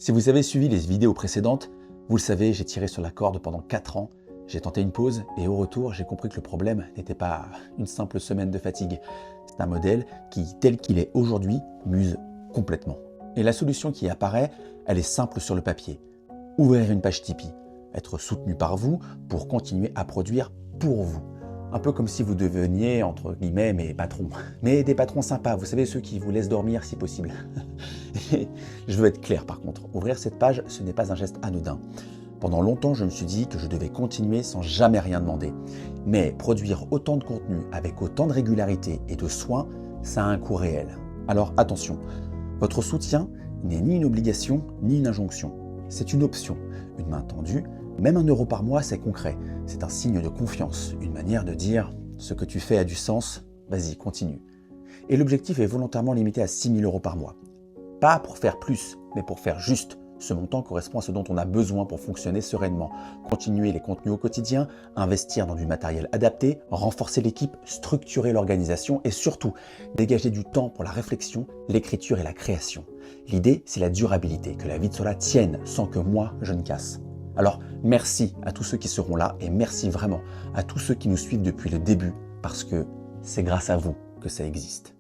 Si vous avez suivi les vidéos précédentes, vous le savez, j'ai tiré sur la corde pendant 4 ans, j'ai tenté une pause et au retour, j'ai compris que le problème n'était pas une simple semaine de fatigue. C'est un modèle qui, tel qu'il est aujourd'hui, m'use complètement. Et la solution qui apparaît, elle est simple sur le papier. Ouvrir une page Tipeee, être soutenu par vous pour continuer à produire pour vous. Un peu comme si vous deveniez, entre guillemets, mes patrons. Mais des patrons sympas, vous savez, ceux qui vous laissent dormir si possible. Et je veux être clair par contre, ouvrir cette page, ce n'est pas un geste anodin. Pendant longtemps, je me suis dit que je devais continuer sans jamais rien demander. Mais produire autant de contenu avec autant de régularité et de soin, ça a un coût réel. Alors attention, votre soutien n'est ni une obligation ni une injonction. C'est une option, une main tendue. Même 1 euro par mois, c'est concret. C'est un signe de confiance, une manière de dire « ce que tu fais a du sens, vas-y, continue ». Et l'objectif est volontairement limité à 6 000 € par mois. Pas pour faire plus, mais pour faire juste. Ce montant correspond à ce dont on a besoin pour fonctionner sereinement. Continuer les contenus au quotidien, investir dans du matériel adapté, renforcer l'équipe, structurer l'organisation et surtout dégager du temps pour la réflexion, l'écriture et la création. L'idée, c'est la durabilité, que la vie de cela tienne sans que moi, je ne casse. Alors, merci à tous ceux qui seront là et merci vraiment à tous ceux qui nous suivent depuis le début parce que c'est grâce à vous que ça existe.